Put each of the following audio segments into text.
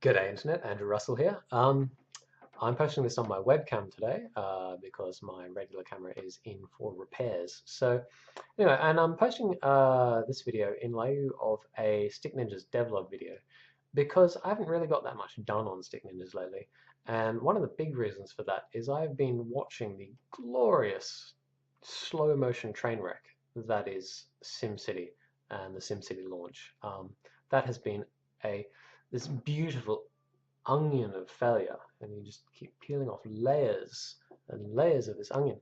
G'day Internet, Andrew Russell here. I'm posting this on my webcam today because my regular camera is in for repairs. So anyway, and I'm posting this video in lieu of a Stick Ninjas devlog video because I haven't really got that much done on Stick Ninjas lately. And one of the big reasons for that is I've been watching the glorious slow motion train wreck that is SimCity and the SimCity launch. That has been this beautiful onion of failure, and you just keep peeling off layers and layers of this onion,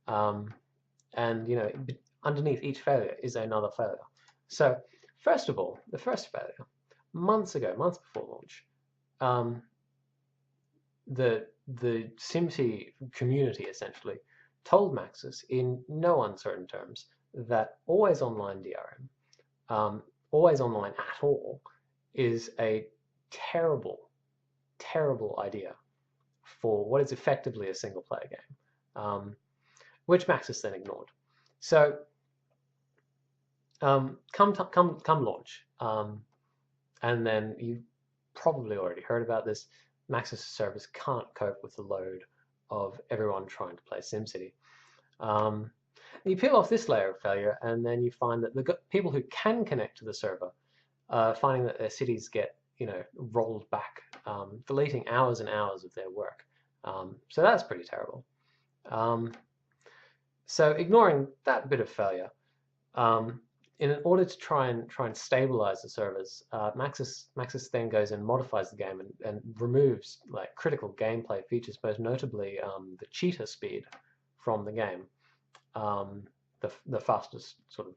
and underneath each failure is another failure. So first of all, the first failure, months before launch, the SimCity community essentially told Maxis in no uncertain terms that always online DRM, always online at all, is a terrible idea for what is effectively a single-player game, which Maxis then ignored. So come launch, and then you've probably already heard about this, Maxis servers can't cope with the load of everyone trying to play SimCity. You peel off this layer of failure, and then you find that the people who can connect to the server finding that their cities get rolled back, deleting hours and hours of their work. So that's pretty terrible. So ignoring that bit of failure, in order to try and stabilize the servers, Maxis then goes and modifies the game and removes like critical gameplay features, most notably the cheater speed from the game, the fastest sort of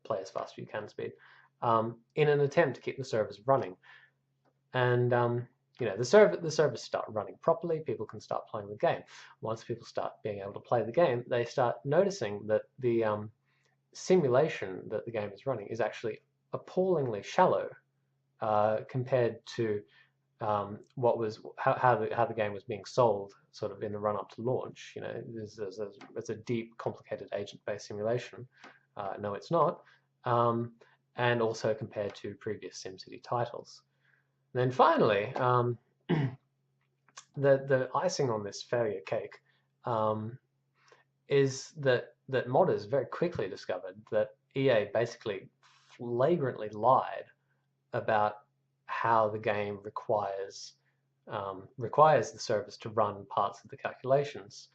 play as fast as you can speed, in an attempt to keep the servers running. And the servers start running properly, people can start playing the game. Once people start being able to play the game, they start noticing that the simulation that the game is running is actually appallingly shallow compared to how the game was being sold sort of in the run-up to launch. It's a deep, complicated agent-based simulation. No, it's not. And also compared to previous SimCity titles. And then finally, the icing on this failure cake is that modders very quickly discovered that EA basically flagrantly lied about how the game requires the servers to run parts of the calculations.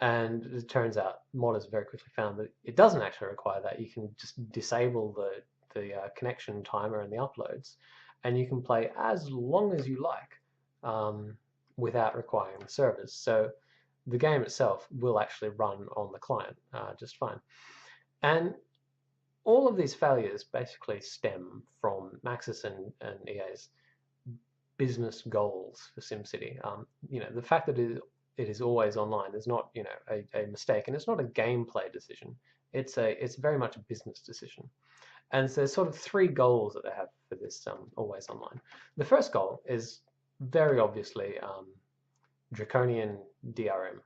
And it turns out modders very quickly found that it doesn't actually require that. You can just disable the connection timer and the uploads, and you can play as long as you like without requiring the servers. So the game itself will actually run on the client just fine. And all of these failures basically stem from Maxis and EA's business goals for SimCity. The fact that it is always online is not a mistake, and it's not a gameplay decision. It's very much a business decision. And so there's sort of three goals that they have for this always online. The first goal is very obviously draconian DRM.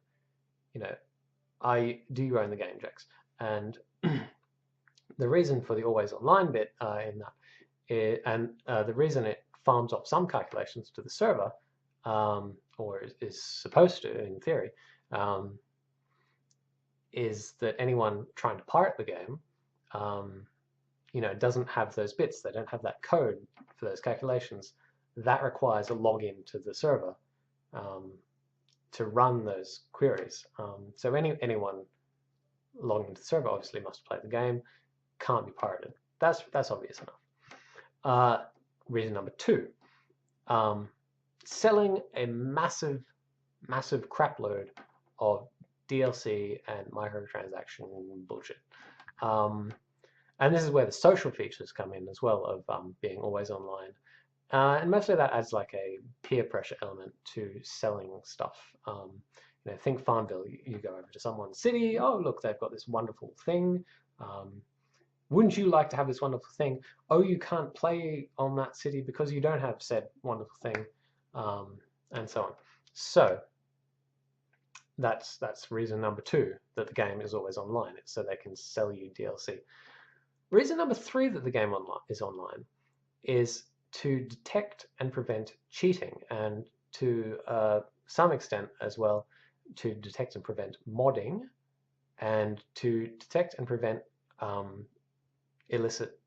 Do you own the game, Jax? And the reason for the always online bit in that, the reason it farms off some calculations to the server, or is supposed to in theory, is that anyone trying to pirate the game doesn't have those bits. They don't have that code for those calculations. That requires a login to the server to run those queries. So anyone logging into the server obviously must play the game, can't be pirated. That's obvious enough. Reason number two, selling a massive crapload of DLC and microtransaction bullshit. And this is where the social features come in as well, of being always online. And mostly that adds like a peer pressure element to selling stuff. Think Farmville. You go over to someone's city. Oh, look, they've got this wonderful thing. Wouldn't you like to have this wonderful thing? Oh, you can't play on that city because you don't have said wonderful thing, and so on. So that's reason number two, that the game is always online. It's so they can sell you DLC. Reason number three that the game is online is to detect and prevent cheating, and to some extent as well to detect and prevent modding, and to detect and prevent illicit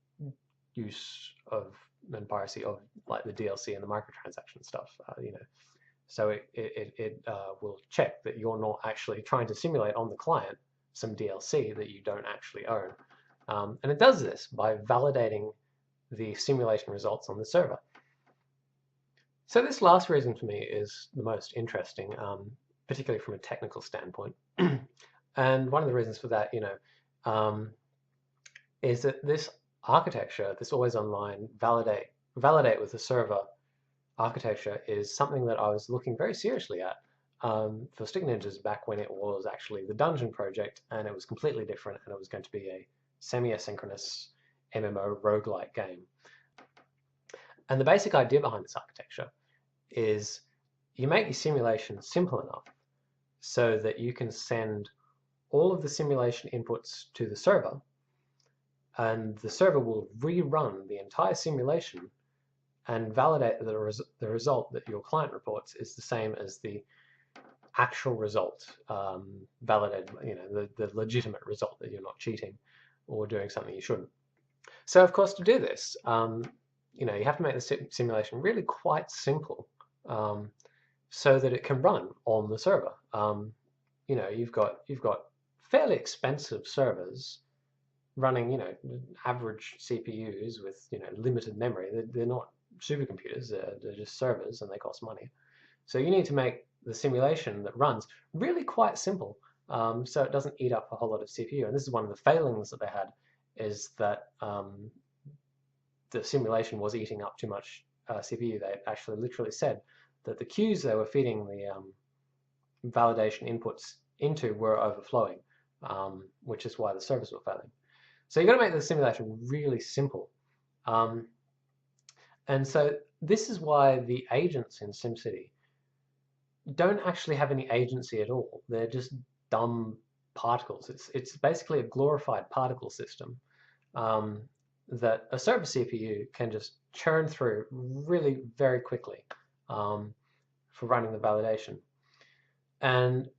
use of and piracy of like the DLC and the microtransaction stuff. So it will check that you're not actually trying to simulate on the client some DLC that you don't actually own. And it does this by validating the simulation results on the server. So this last reason for me is the most interesting, particularly from a technical standpoint. And one of the reasons for that, is that this architecture, this always online validate with the server architecture, is something that I was looking very seriously at for Stick Ninjas back when it was actually the Dungeon project, and it was completely different, and it was going to be a semi-asynchronous MMO roguelike game. And the basic idea behind this architecture is you make your simulation simple enough so that you can send all of the simulation inputs to the server, and the server will rerun the entire simulation and validate that the result that your client reports is the same as the actual result, validated, the legitimate result, that you're not cheating or doing something you shouldn't. So of course, to do this, you have to make the simulation really quite simple, so that it can run on the server. You've got fairly expensive servers running, average CPUs with limited memory. They're not supercomputers. They're just servers, and they cost money. So you need to make the simulation that runs really quite simple, so it doesn't eat up a whole lot of CPU. And this is one of the failings that they had, is that the simulation was eating up too much CPU. They actually literally said that the queues they were feeding the validation inputs into were overflowing, which is why the servers were failing. So you've got to make the simulation really simple. And so this is why the agents in SimCity don't actually have any agency at all. They're just dumb particles. It's basically a glorified particle system that a server CPU can just churn through really very quickly for running the validation. And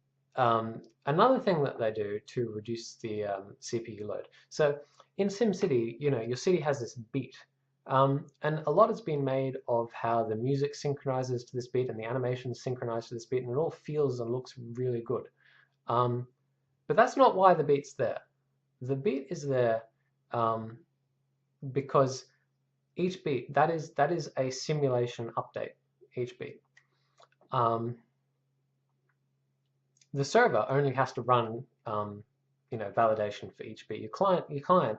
another thing that they do to reduce the CPU load. So in SimCity, your city has this beat. And a lot has been made of how the music synchronizes to this beat and the animations synchronize to this beat, and it all feels and looks really good. But that's not why the beat's there. The beat is there because each beat, that is a simulation update, each beat. The server only has to run validation for each beat. Your client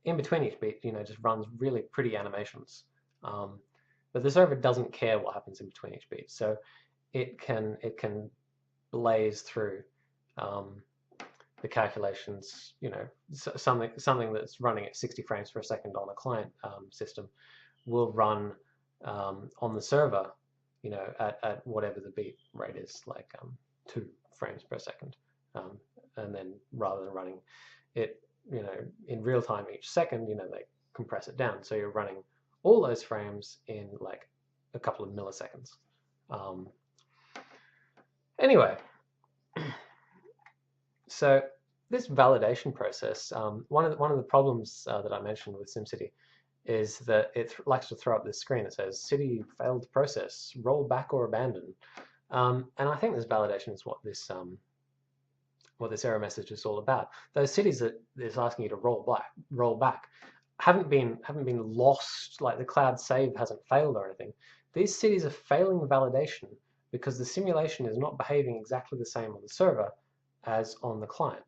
in between each beat, just runs really pretty animations. But the server doesn't care what happens in between each beat, so it can blaze through the calculations. Something that's running at 60 frames per second on a client system will run on the server, at whatever the beat rate is, like 2 frames per second, and then rather than running it in real time each second, they compress it down, so you're running all those frames in like a couple of milliseconds. Anyway, so this validation process, one of the problems that I mentioned with SimCity is that it likes to throw up this screen that says "City failed process, roll back or abandon," and I think this validation is what this error message is all about. Those cities that it's asking you to roll back, haven't been lost, like the cloud save hasn't failed or anything. These cities are failing the validation because the simulation is not behaving exactly the same on the server as on the client.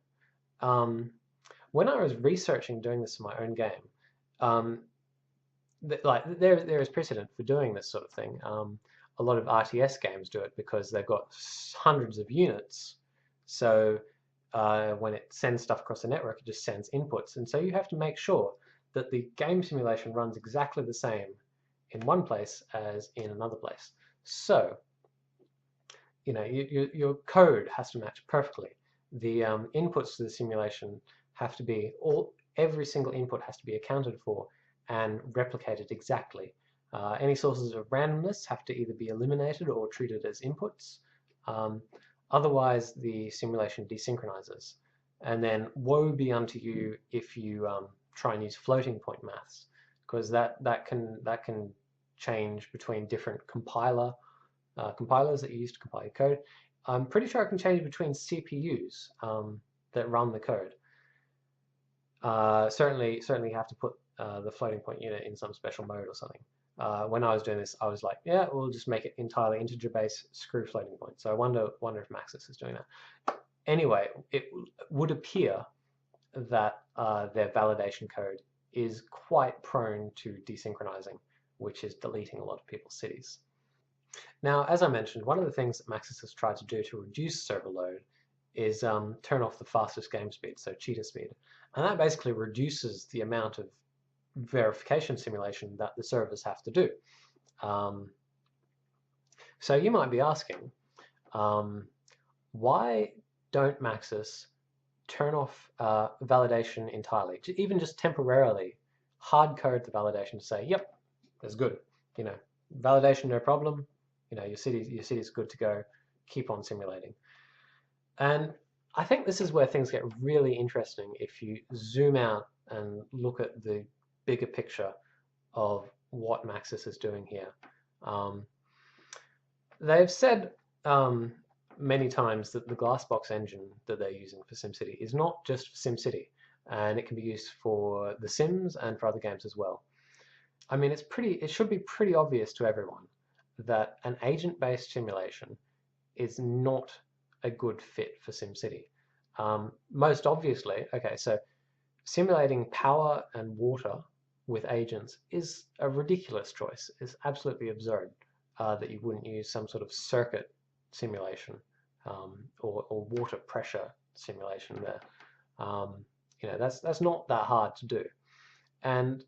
When I was researching doing this in my own game, there is precedent for doing this sort of thing. A lot of RTS games do it because they've got hundreds of units. So when it sends stuff across the network, it just sends inputs. And so you have to make sure that the game simulation runs exactly the same in one place as in another place. So, your code has to match perfectly. The inputs to the simulation have to be, every single input has to be accounted for and replicated exactly. Any sources of randomness have to either be eliminated or treated as inputs. Otherwise, the simulation desynchronizes. And then woe be unto you if you try and use floating point maths, because that can change between different compilers that you use to compile your code. I'm pretty sure it can change between CPUs that run the code. Certainly you have to put the floating point unit in some special mode or something. When I was doing this, I was like, yeah, we'll just make it entirely integer-based, screw floating point. So I wonder if Maxis is doing that. Anyway, it would appear that their validation code is quite prone to desynchronizing, which is deleting a lot of people's cities. Now, as I mentioned, one of the things that Maxis has tried to do to reduce server load is turn off the fastest game speed, so cheetah speed. And that basically reduces the amount of verification simulation that the servers have to do. So you might be asking, why don't Maxis turn off validation entirely, even just temporarily hard code the validation to say, yep, that's good, validation no problem, your city's good to go, keep on simulating. And I think this is where things get really interesting if you zoom out and look at the bigger picture of what Maxis is doing here. They've said many times that the Glassbox engine that they're using for SimCity is not just for SimCity, and it can be used for The Sims and for other games as well. I mean, it should be pretty obvious to everyone that an agent-based simulation is not a good fit for SimCity. Most obviously, okay, so simulating power and water with agents is a ridiculous choice. It's absolutely absurd that you wouldn't use some sort of circuit simulation or water pressure simulation there. That's not that hard to do. And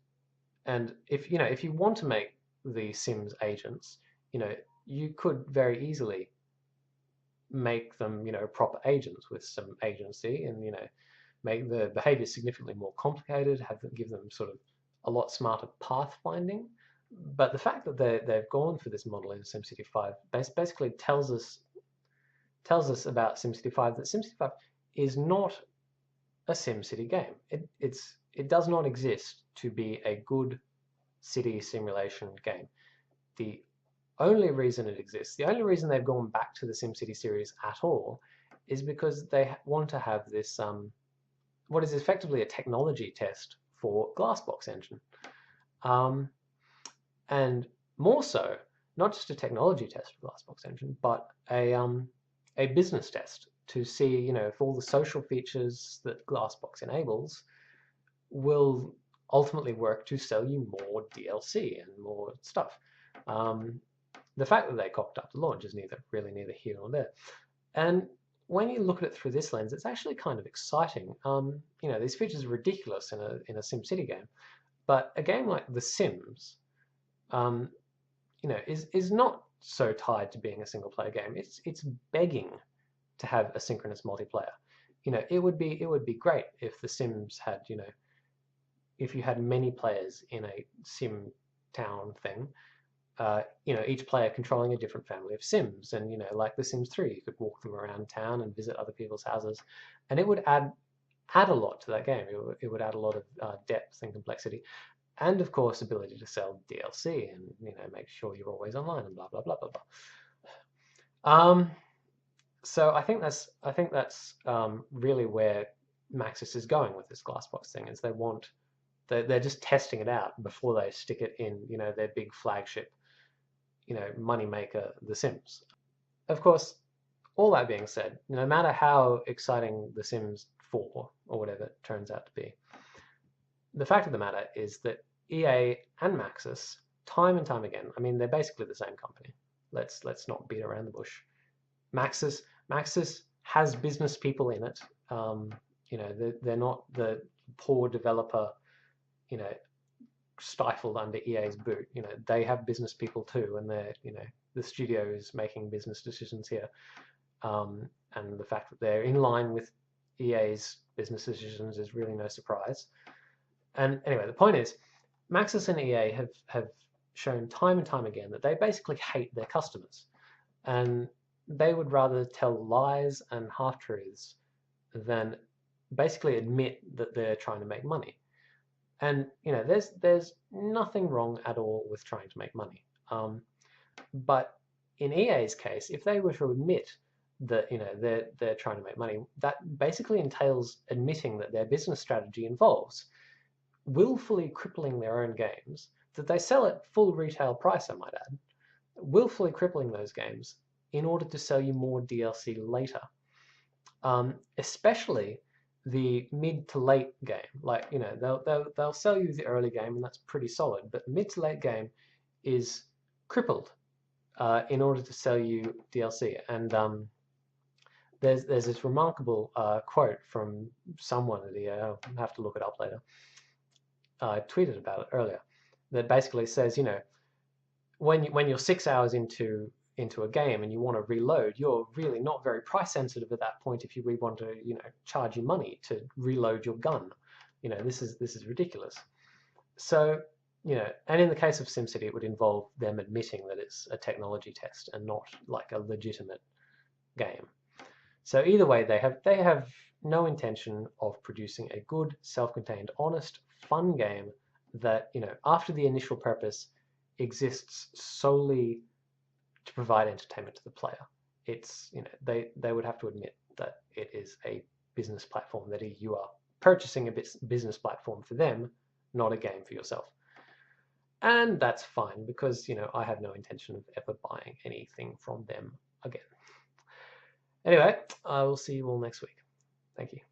if you want to make the Sims agents, you could very easily make them proper agents with some agency, and make the behavior significantly more complicated, give them sort of a lot smarter pathfinding. But the fact that they've gone for this model in SimCity 5 basically tells us about SimCity 5 that SimCity 5 is not a SimCity game. It does not exist to be a good city simulation game. The only reason it exists, the only reason they've gone back to the SimCity series at all, is because they want to have this what is effectively a technology test for Glassbox engine. And more so, not just a technology test for Glassbox engine, but a business test to see, if all the social features that Glassbox enables will ultimately work to sell you more DLC and more stuff. The fact that they cocked up the launch is neither here nor there. And when you look at it through this lens, it's actually kind of exciting. These features are ridiculous in a SimCity game, but a game like The Sims, is not so tied to being a single-player game. It's begging to have asynchronous multiplayer. It would be great if The Sims had, if you had many players in a sim town thing. Each player controlling a different family of Sims, and like The Sims 3, you could walk them around town and visit other people's houses, and it would add a lot to that game. It would add a lot of depth and complexity, and of course ability to sell DLC and make sure you're always online and blah blah blah blah blah. So I think that's really where Maxis is going with this Glassbox thing. Is they're just testing it out before they stick it in their big flagship moneymaker, The Sims. Of course, all that being said, no matter how exciting The Sims 4 or whatever it turns out to be, the fact of the matter is that EA and Maxis, time and time again, I mean, they're basically the same company. Let's not beat around the bush. Maxis has business people in it. They're not the poor developer, stifled under EA's boot. They have business people too, and they're, the studio is making business decisions here. And the fact that they're in line with EA's business decisions is really no surprise. And anyway, the point is, Maxis and EA have shown time and time again that they basically hate their customers, and they would rather tell lies and half-truths than basically admit that they're trying to make money. And there's nothing wrong at all with trying to make money. But in EA's case, if they were to admit that they're trying to make money, that basically entails admitting that their business strategy involves willfully crippling their own games that they sell at full retail price, I might add, willfully crippling those games in order to sell you more DLC later. Especially the mid to late game. Like, they'll sell you the early game, and that's pretty solid, but the mid to late game is crippled in order to sell you DLC. And there's this remarkable quote from someone at EA, I'll have to look it up later. I tweeted about it earlier, that basically says, when you're 6 hours into a game and you want to reload, you're really not very price sensitive at that point if you really want to, charge you money to reload your gun. This is ridiculous. So, and in the case of SimCity, it would involve them admitting that it's a technology test and not like a legitimate game. So either way, they have no intention of producing a good, self-contained, honest, fun game that, after the initial purpose, exists solely to provide entertainment to the player. It's, they would have to admit that it is a business platform, that you are purchasing a business platform for them, not a game for yourself. And that's fine, because, I have no intention of ever buying anything from them again. Anyway, I will see you all next week. Thank you.